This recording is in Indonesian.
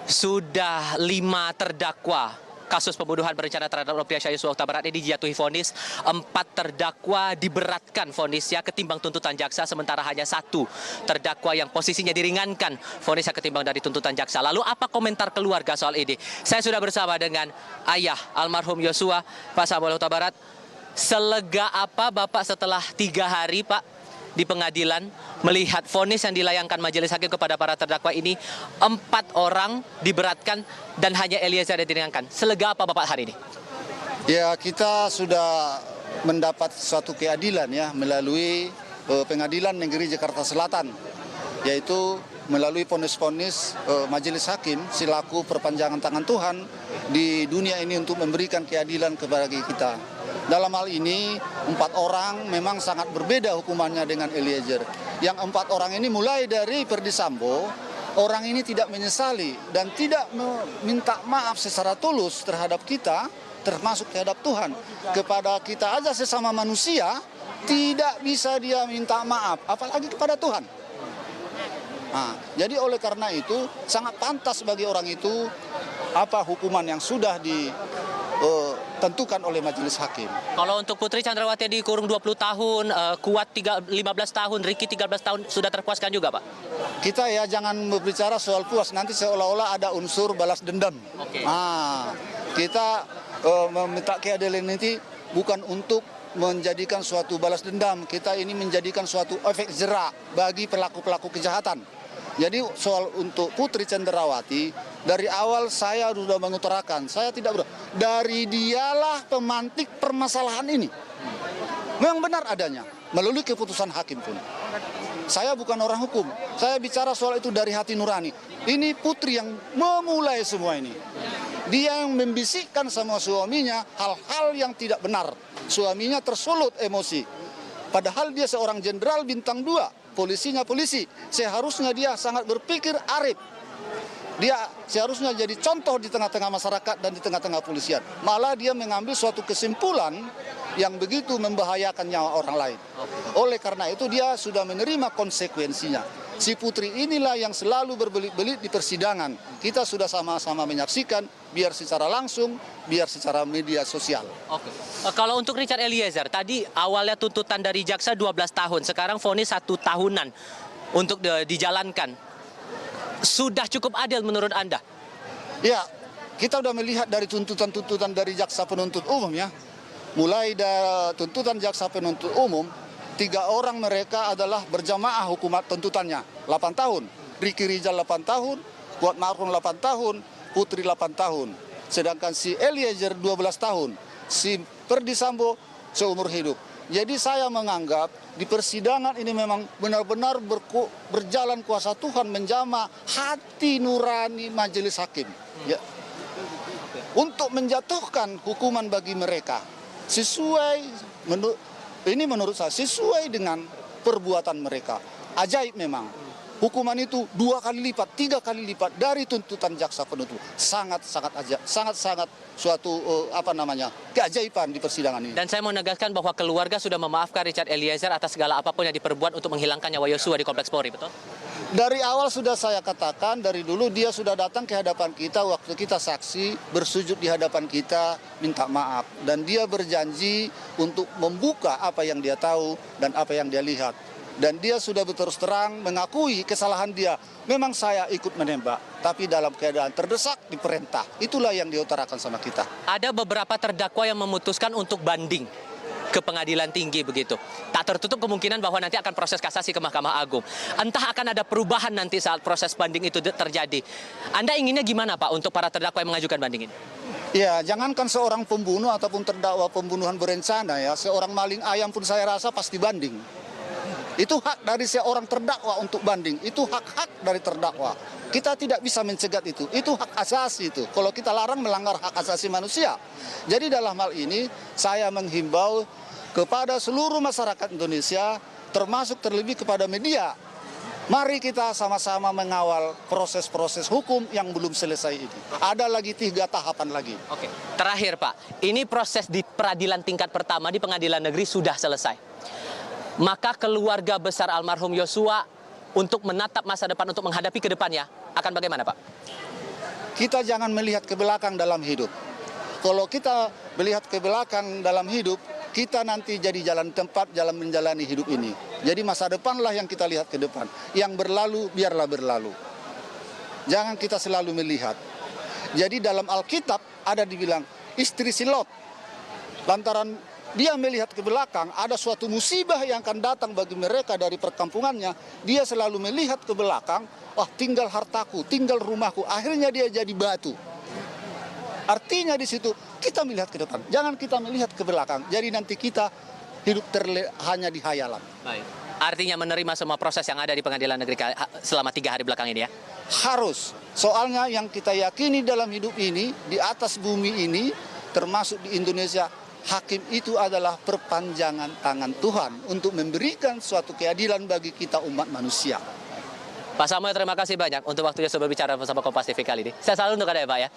Sudah 5 terdakwa kasus pembunuhan berencana terhadap Nofriansah Yosua Huta Barat ini dijatuhi vonis. 4 terdakwa diberatkan vonisnya ketimbang tuntutan jaksa, sementara hanya 1 terdakwa yang posisinya diringankan vonisnya ketimbang dari tuntutan jaksa. Lalu apa komentar keluarga soal ini? Saya sudah bersama dengan ayah almarhum Yosua, Pak Samuel Huta Barat. Selega apa Bapak setelah 3 hari Pak di pengadilan melihat vonis yang dilayangkan majelis hakim kepada para terdakwa ini? 4 orang diberatkan dan hanya Eliezer yang diringankan. Selega apa Bapak hari ini? Ya, kita sudah mendapat suatu keadilan ya melalui Pengadilan Negeri Jakarta Selatan, yaitu melalui vonis-vonis majelis hakim selaku perpanjangan tangan Tuhan di dunia ini untuk memberikan keadilan kepada kita. Dalam hal ini 4 orang memang sangat berbeda hukumannya dengan Eliezer. Yang 4 orang ini mulai dari Ferdy Sambo, orang ini tidak menyesali dan tidak meminta maaf secara tulus terhadap kita, termasuk terhadap Tuhan. Kepada kita aja sesama manusia tidak bisa dia minta maaf, apalagi kepada Tuhan. Nah, jadi oleh karena itu sangat pantas bagi orang itu apa hukuman yang sudah ditentukan oleh majelis hakim. Kalau untuk Putri Chandrawati dikurung 20 tahun, Kuat 15 tahun, Ricky 13 tahun, sudah terpuaskan juga Pak? Kita ya jangan berbicara soal puas, nanti seolah-olah ada unsur balas dendam. Oke. Nah, kita meminta keadilan ini bukan untuk menjadikan suatu balas dendam, kita ini menjadikan suatu efek jerak bagi pelaku-pelaku kejahatan. Jadi soal untuk Putri Chandrawati, dari awal saya sudah mengutarakan, saya tidak dari dialah pemantik permasalahan ini. Memang benar adanya, melalui keputusan hakim pun. Saya bukan orang hukum, saya bicara soal itu dari hati nurani. Ini Putri yang memulai semua ini. Dia yang membisikkan sama suaminya hal-hal yang tidak benar. Suaminya tersulut emosi. Padahal dia seorang jenderal bintang 2. Polisinya polisi, seharusnya dia sangat berpikir arif. Dia seharusnya jadi contoh di tengah-tengah masyarakat dan di tengah-tengah polisian. Malah dia mengambil suatu kesimpulan yang begitu membahayakan nyawa orang lain. Oleh karena itu dia sudah menerima konsekuensinya. Si Putri inilah yang selalu berbelit-belit di persidangan. Kita sudah sama-sama menyaksikan, biar secara langsung, biar secara media sosial. Oke. Kalau untuk Richard Eliezer, tadi awalnya tuntutan dari jaksa 12 tahun, sekarang vonis 1 tahunan untuk dijalankan. Sudah cukup adil menurut Anda? Ya, kita sudah melihat dari tuntutan-tuntutan dari jaksa penuntut umum ya. Mulai dari tuntutan jaksa penuntut umum, 3 orang mereka adalah berjamaah hukuman tuntutannya 8 tahun. Ricky Rizal 8 tahun, Kuat Ma'ruf 8 tahun, Putri 8 tahun. Sedangkan si Eliezer 12 tahun, si Ferdy Sambo seumur hidup. Jadi saya menganggap di persidangan ini memang benar-benar berjalan kuasa Tuhan menjamah hati nurani majelis hakim. Ya. Untuk menjatuhkan hukuman bagi mereka sesuai menurut saya sesuai dengan perbuatan mereka. Ajaib memang. Hukuman itu 2 kali lipat, 3 kali lipat dari tuntutan jaksa penuntut. Sangat-sangat ajaib, sangat-sangat suatu keajaiban di persidangan ini. Dan saya mau menegaskan bahwa keluarga sudah memaafkan Richard Eliezer atas segala apapun yang diperbuat untuk menghilangkan nyawa Yosua di Kompleks Polri, betul? Dari awal sudah saya katakan, dari dulu dia sudah datang ke hadapan kita waktu kita saksi, bersujud di hadapan kita, minta maaf. Dan dia berjanji untuk membuka apa yang dia tahu dan apa yang dia lihat. Dan dia sudah berterus terang mengakui kesalahan dia. Memang saya ikut menembak, tapi dalam keadaan terdesak diperintah. Itulah yang diutarakan sama kita. Ada beberapa terdakwa yang memutuskan untuk banding ke pengadilan tinggi begitu. Tak tertutup kemungkinan bahwa nanti akan proses kasasi ke Mahkamah Agung. Entah akan ada perubahan nanti saat proses banding itu terjadi. Anda inginnya gimana Pak untuk para terdakwa yang mengajukan banding ini? Ya, jangankan seorang pembunuh ataupun terdakwa pembunuhan berencana ya, seorang maling ayam pun saya rasa pasti banding. Itu hak dari seorang terdakwa untuk banding, itu hak-hak dari terdakwa. Kita tidak bisa mencegat itu hak asasi itu. Kalau kita larang melanggar hak asasi manusia. Jadi dalam hal ini saya menghimbau kepada seluruh masyarakat Indonesia, termasuk terlebih kepada media. Mari kita sama-sama mengawal proses-proses hukum yang belum selesai ini. Ada lagi 3 tahapan lagi. Oke, terakhir Pak, ini proses di peradilan tingkat pertama di pengadilan negeri sudah selesai. Maka keluarga besar almarhum Yosua untuk menatap masa depan, untuk menghadapi ke depannya, akan bagaimana Pak? kita jangan melihat ke belakang dalam hidup. Kalau kita melihat ke belakang dalam hidup, kita nanti jadi jalan tempat jalan menjalani hidup ini. Jadi masa depanlah yang kita lihat ke depan. Yang berlalu, biarlah berlalu. Jangan kita selalu melihat. Jadi dalam Alkitab ada dibilang, istri si Lot, lantaran dia melihat ke belakang, ada suatu musibah yang akan datang bagi mereka dari perkampungannya. Dia selalu melihat ke belakang, tinggal hartaku, tinggal rumahku. Akhirnya dia jadi batu. Artinya di situ kita melihat ke depan, jangan kita melihat ke belakang. Jadi nanti kita hidup hanya di hayalan. Baik. Artinya menerima semua proses yang ada di pengadilan negeri selama 3 hari belakang ini ya? Harus. Soalnya yang kita yakini dalam hidup ini, di atas bumi ini, termasuk di Indonesia, hakim itu adalah perpanjangan tangan Tuhan untuk memberikan suatu keadilan bagi kita umat manusia. Pak Samuel, terima kasih banyak untuk waktunya sudah berbicara bersama Kompas TV kali ini. Saya selalu untuk Anda ya Pak ya.